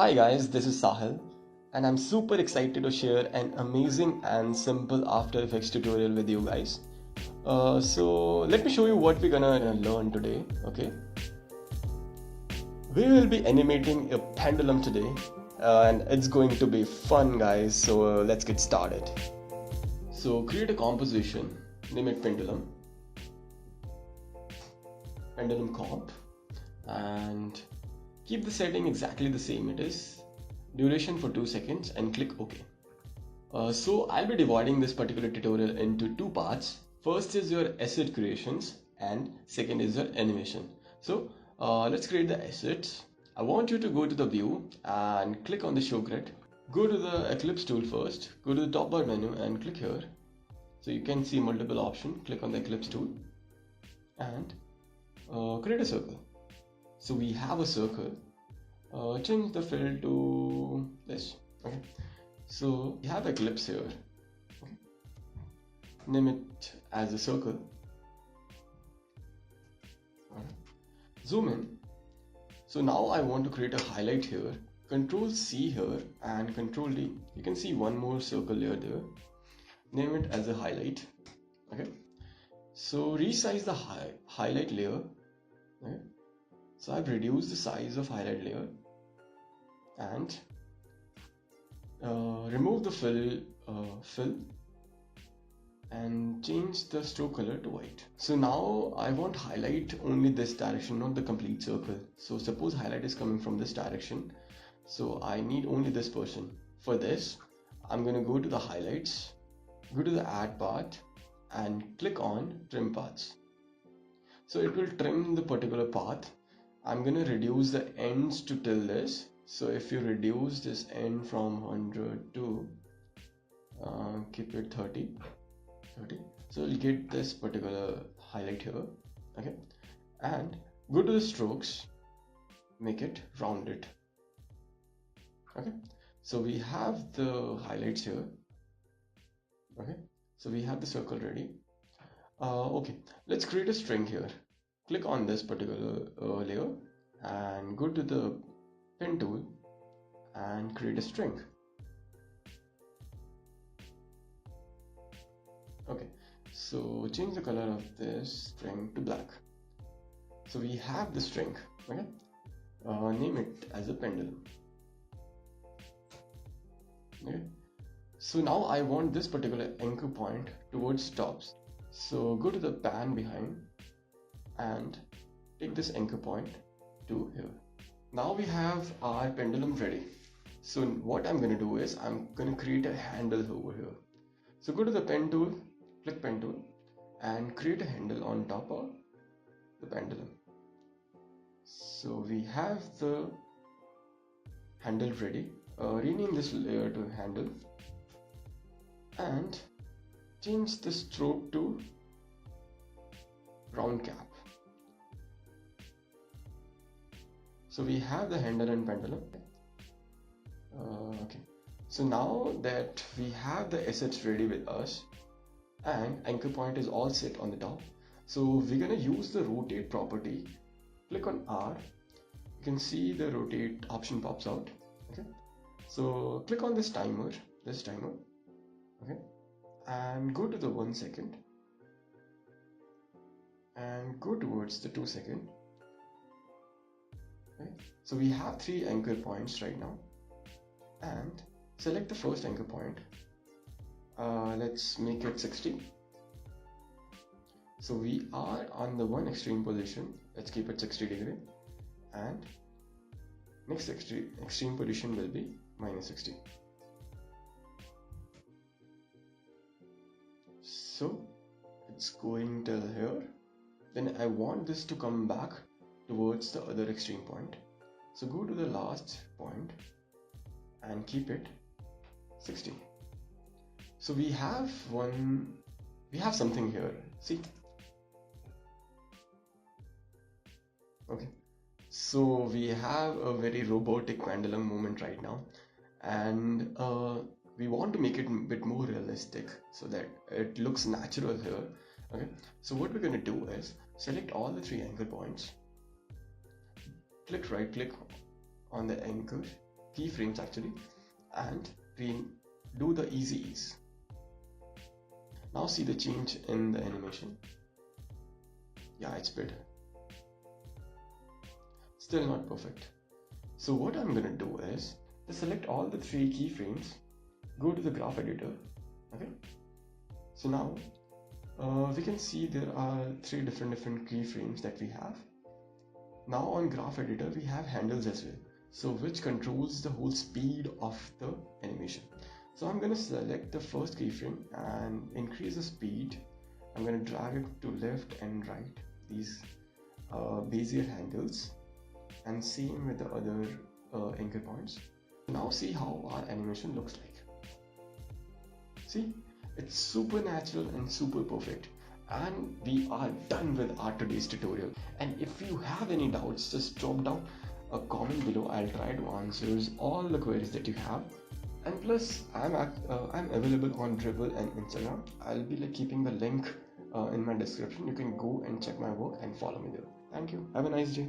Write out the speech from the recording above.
Hi guys, this is Sahil and I'm super excited to share an amazing and simple After Effects tutorial with you guys. So let me show you what we're gonna learn today, okay? We will be animating a pendulum today and it's going to be fun guys, so let's get started. So create a composition, name it pendulum comp, and keep the setting exactly the same. It is duration for 2 seconds and click OK. So I'll be dividing this particular tutorial into two parts. First is your asset creations and second is your animation. So let's create the assets. I want you to go to the view and click on the show grid. Go to the ellipse tool first, go to the top bar menu and click here. So you can see multiple options. Click on the ellipse tool and create a circle. So we have a circle. Change the fill to this. Okay. So we have ellipse here. Okay. Name it as a circle. Right. Zoom in. So now I want to create a highlight here. Control C here and Control D. You can see one more circle layer there. Name it as a highlight. Okay. So resize the highlight layer. Okay. So I've reduced the size of highlight layer and remove the fill and change the stroke color to white. So now I want highlight only this direction, not the complete circle. So suppose highlight is coming from this direction, so I need only this portion. For this I'm going to go to the highlights, go to the add part and click on trim paths. So it will trim the particular path. I'm going to reduce the ends to till this. So if you reduce this end from 100 to keep it 30, so you'll get this particular highlight here. Okay, and go to the strokes, make it rounded. Okay, so we have the highlights here. Okay, so we have the circle ready. Okay, let's create a string here. Click on this particular layer and go to the pen tool and create a string. Okay, so change the color of this string to black. So we have the string. Okay, name it as a pendulum. Okay, so now I want this particular anchor point towards stops. So go to the pan behind and take this anchor point to here. Now we have our pendulum ready. So what I'm going to do is I'm going to create a handle over here. So go to the pen tool, click pen tool and create a handle on top of the pendulum. So we have the handle ready. Rename this layer to handle and change the stroke to round cap. So we have the handle and pendulum. Okay, so now that we have the assets ready with us and anchor point is all set on the top, so we're gonna use the rotate property. Click on R, you can see the rotate option pops out. Okay, so click on this timer, okay, and go to the 1 second and go towards the 2 second. Okay. So we have 3 anchor points right now and select the first anchor point. Let's make it 60. So we are on the one extreme position. Let's keep it 60 degree and next extreme position will be -60. So it's going till here. Then I want this to come back towards the other extreme point. So go to the last point and keep it 60. So we have something here. See? Okay. So we have a very robotic pendulum movement right now, and we want to make it a bit more realistic so that it looks natural here. Okay. So what we're going to do is select all the 3 anchor points. Right click on the anchor keyframes actually, and do the easy ease. Now see the change in the animation. Yeah, it's better. Still not perfect. So what I'm gonna do is to select all the 3 keyframes, go to the graph editor. Okay. So now we can see there are 3 different keyframes that we have. Now on graph editor we have handles as well, so which controls the whole speed of the animation. So I'm going to select the first keyframe and increase the speed. I'm going to drag it to left and right, these Bezier handles, and same with the other anchor points. Now see how our animation looks like. See, it's super natural and super perfect. And we are done with our today's tutorial. And if you have any doubts, just drop down a comment below. I'll try to answer all the queries that you have. And plus, I'm available on Dribbble and Instagram. I'll be keeping the link in my description. You can go and check my work and follow me there. Thank you. Have a nice day.